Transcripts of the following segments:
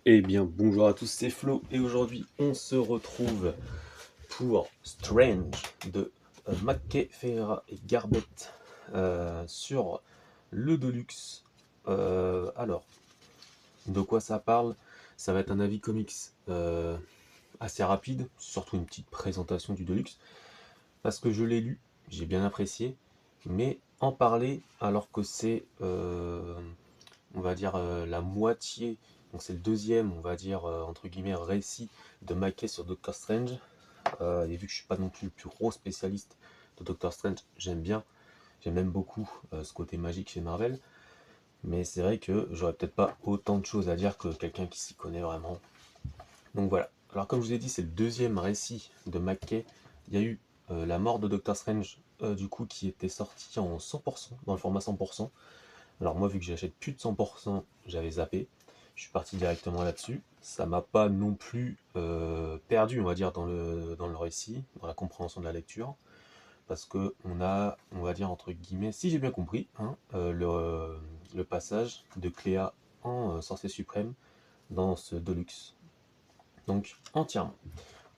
Eh bien, bonjour à tous, c'est Flo, et aujourd'hui on se retrouve pour Strange de McKay, Ferreira et Garbett sur le Deluxe. Alors, de quoi ça parle? Ça va être un avis comics assez rapide, surtout une petite présentation du Deluxe, parce que je l'ai lu, j'ai bien apprécié, mais en parler alors que c'est on va dire la moitié, donc c'est le deuxième, on va dire entre guillemets récit de Mackay sur Doctor Strange. Et vu que je suis pas non plus le plus gros spécialiste de Doctor Strange, j'aime même beaucoup ce côté magique chez Marvel, mais c'est vrai que j'aurais peut-être pas autant de choses à dire que quelqu'un qui s'y connaît vraiment. Donc voilà. Alors comme je vous ai dit, c'est le deuxième récit de Mackay. Il y a eu la mort de Doctor Strange, du coup, qui était sorti en 100%, dans le format 100%. Alors moi, vu que j'achète plus de 100%, j'avais zappé. Je suis parti directement là-dessus. Ça m'a pas non plus perdu, on va dire, dans le récit, dans la compréhension de la lecture. Parce que on a, on va dire, entre guillemets, si j'ai bien compris, hein, le passage de Cléa en sorcier suprême dans ce Deluxe. Donc, entièrement.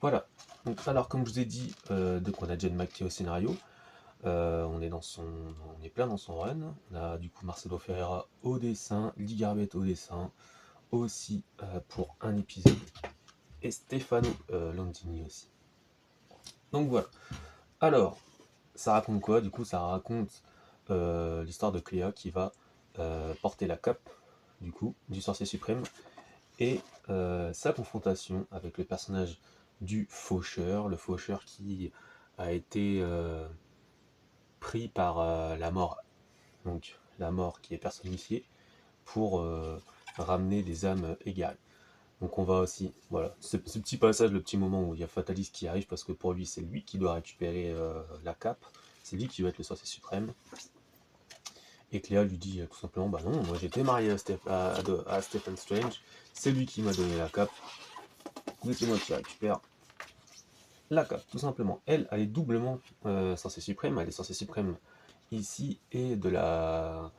Voilà. Donc, alors, comme je vous ai dit, donc on a Jen McKay au scénario. On est plein dans son run. On a du coup Marcelo Ferreira au dessin, Lee Garbett au dessin, aussi pour un épisode, et Stefano Landini aussi. Donc voilà. Alors, ça raconte quoi? Du coup, ça raconte l'histoire de Cléa qui va porter la cape du coup du sorcier suprême et sa confrontation avec le personnage du faucheur, le faucheur qui a été pris par la mort, donc la mort qui est personnifiée, pour ramener des âmes égarées. Donc on va aussi, voilà, ce petit passage, le petit moment où il y a Fatalis qui arrive, parce que pour lui c'est lui qui doit récupérer la cape, c'est lui qui va être le sorcier suprême. Et Cléa lui dit tout simplement, bah non, moi j'étais marié à Stephen Strange, c'est lui qui m'a donné la cape, mais c'est moi qui récupère la cape, tout simplement. Elle est doublement sorcier suprême, elle est sorcier suprême ici, et de la...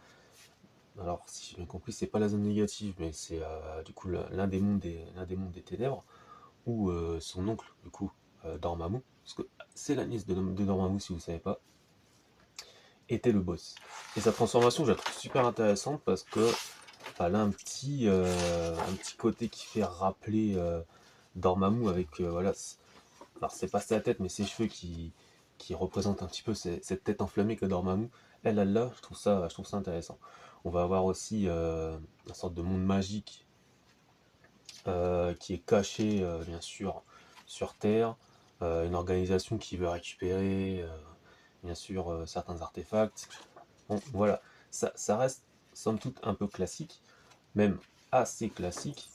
Alors, si j'ai bien compris, c'est pas la zone négative, mais c'est du coup l'un des mondes des ténèbres, où son oncle, du coup, Dormammu, parce que c'est la nièce de Dormammu, si vous savez pas, était le boss. Et sa transformation, je la trouve super intéressante parce que elle a un petit côté qui fait rappeler Dormammu avec, voilà, alors c'est pas sa tête, mais ses cheveux qui représentent un petit peu cette tête enflammée que Dormammu. Elle là, je trouve ça intéressant. On va avoir aussi une sorte de monde magique qui est caché, bien sûr, sur Terre. Une organisation qui veut récupérer, bien sûr, certains artefacts. Bon, voilà, ça reste somme toute un peu classique, même assez classique,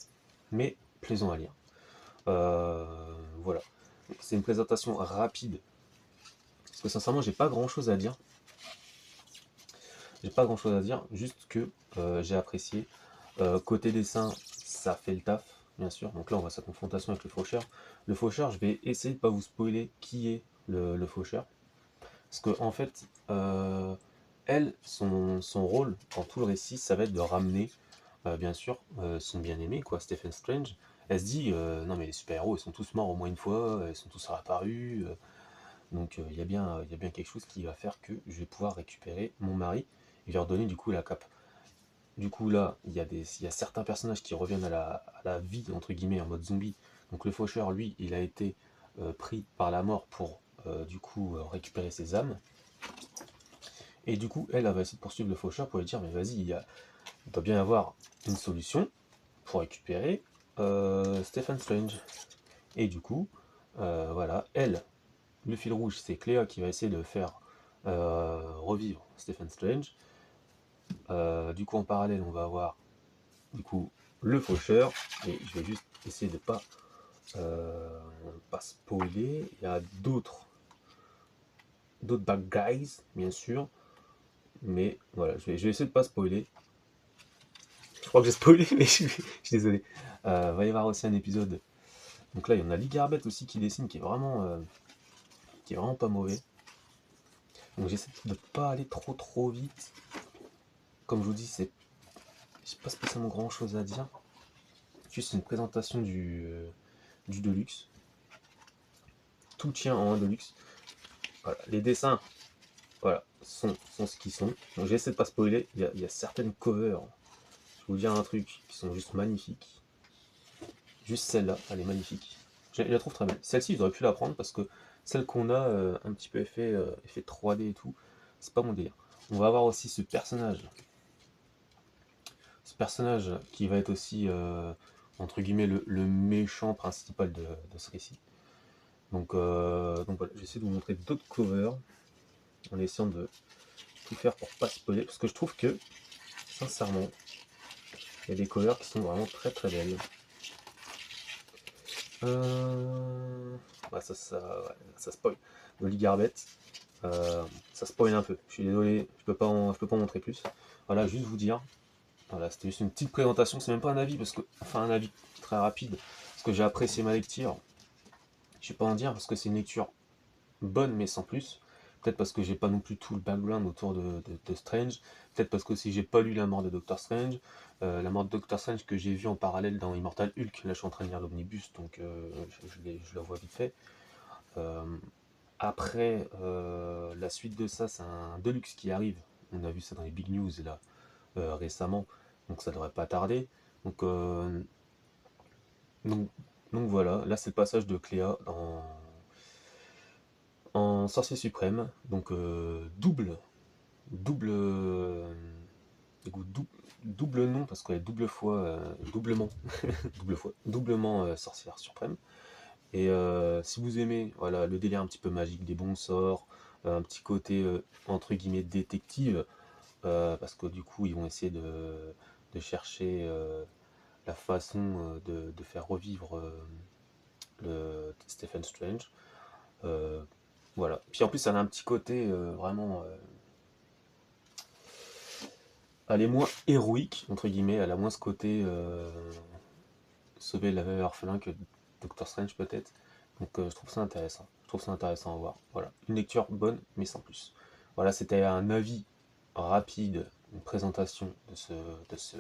mais plaisant à lire. Voilà, c'est une présentation rapide, parce que sincèrement, j'ai pas grand chose à dire. J'ai pas grand chose à dire, juste que j'ai apprécié. Côté dessin, ça fait le taf, bien sûr. Donc là, on voit sa confrontation avec le faucheur. Le faucheur, je vais essayer de pas vous spoiler qui est le faucheur. Parce que en fait, elle, son rôle dans tout le récit, ça va être de ramener, bien sûr, son bien-aimé, quoi, Stephen Strange. Elle se dit, non mais les super-héros, ils sont tous morts au moins une fois, ils sont tous réapparus, donc il y a bien quelque chose qui va faire que je vais pouvoir récupérer mon mari et leur donner du coup la cape. Du coup là, il y a certains personnages qui reviennent à la vie, entre guillemets, en mode zombie. Donc le faucheur, lui, il a été pris par la mort pour du coup récupérer ses âmes. Et du coup, elle va essayer de poursuivre le faucheur pour lui dire, mais vas-y, il doit bien y avoir une solution pour récupérer Stephen Strange. Et du coup, voilà, elle, le fil rouge, c'est Cléa qui va essayer de faire revivre Stephen Strange. Du coup, en parallèle, on va avoir du coup le faucheur. Et je vais juste essayer de pas spoiler. Il y a d'autres bad guys, bien sûr. Mais voilà, je vais essayer de pas spoiler. Je crois que j'ai spoilé, mais je suis désolé. Va y avoir aussi un épisode. Donc là, il y en a Lee Garbett aussi qui dessine, qui est vraiment pas mauvais. Donc j'essaie de pas aller trop vite. Comme je vous dis, j'ai pas spécialement grand chose à dire. Juste une présentation du Deluxe. Tout tient en un Deluxe. Voilà. Les dessins, voilà, sont ce qu'ils sont. Donc j'essaie de pas spoiler. Il y a certaines covers, je vais vous dire un truc, qui sont juste magnifiques. Juste celle-là, elle est magnifique. Je la trouve très belle. Celle-ci, j'aurais pu la prendre parce que celle qu'on a, un petit peu effet 3D et tout, c'est pas mon délire. On va avoir aussi ce personnage. Ce personnage qui va être aussi, entre guillemets, le méchant principal de ce récit. Donc voilà, j'essaie de vous montrer d'autres covers en essayant de tout faire pour pas spoiler, parce que je trouve que, sincèrement, il y a des covers qui sont vraiment très très belles. Ouais, ça spoil. Loli Garbett, ça spoil un peu. Je suis désolé, je peux pas en montrer plus. Voilà, juste vous dire. Voilà, c'était juste une petite présentation, c'est même pas un avis, parce que, enfin un avis très rapide, parce que j'ai apprécié ma lecture. Je sais pas en dire, parce que c'est une lecture bonne, mais sans plus. Peut-être parce que j'ai pas non plus tout le background autour de Strange. Peut-être parce que si j'ai pas lu La mort de Doctor Strange. La mort de Doctor Strange que j'ai vu en parallèle dans Immortal Hulk. Là, je suis en train de lire l'omnibus, donc je la vois vite fait. Après, la suite de ça, c'est un Deluxe qui arrive. On a vu ça dans les big news là récemment, donc ça devrait pas tarder. Donc, donc, donc voilà, là c'est le passage de Cléa en Sorcier Suprême, donc double, double nom, parce qu'elle est double fois, doublement, doublement Sorcière Suprême. Et si vous aimez voilà, le délire un petit peu magique, des bons sorts, un petit côté entre guillemets détective, parce que du coup ils vont essayer de chercher la façon de faire revivre le Stephen Strange. Voilà. Puis en plus, elle a un petit côté vraiment. Elle est moins héroïque, entre guillemets. Elle a moins ce côté sauver la veuve orphelin que Doctor Strange, peut-être. Donc je trouve ça intéressant. Je trouve ça intéressant à voir. Voilà. Une lecture bonne, mais sans plus. Voilà, c'était un avis rapide, une présentation de ce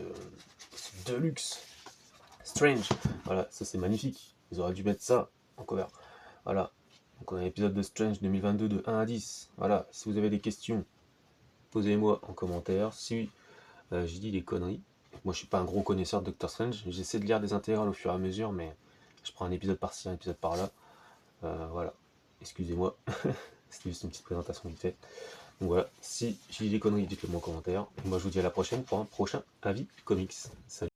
Deluxe Strange. Voilà, ça c'est magnifique. Ils auraient dû mettre ça en cover. Voilà. Donc on a un épisode de Strange 2022 de 1 à 10. Voilà, si vous avez des questions, posez-moi en commentaire. Si j'ai dit des conneries, moi je suis pas un gros connaisseur de Doctor Strange. J'essaie de lire des intégrales au fur et à mesure, mais je prends un épisode par-ci, un épisode par-là. Voilà, excusez-moi. C'était juste une petite présentation vite fait. Donc voilà, si j'ai dit des conneries, dites-le moi en commentaire. Et moi je vous dis à la prochaine pour un prochain avis comics. Salut.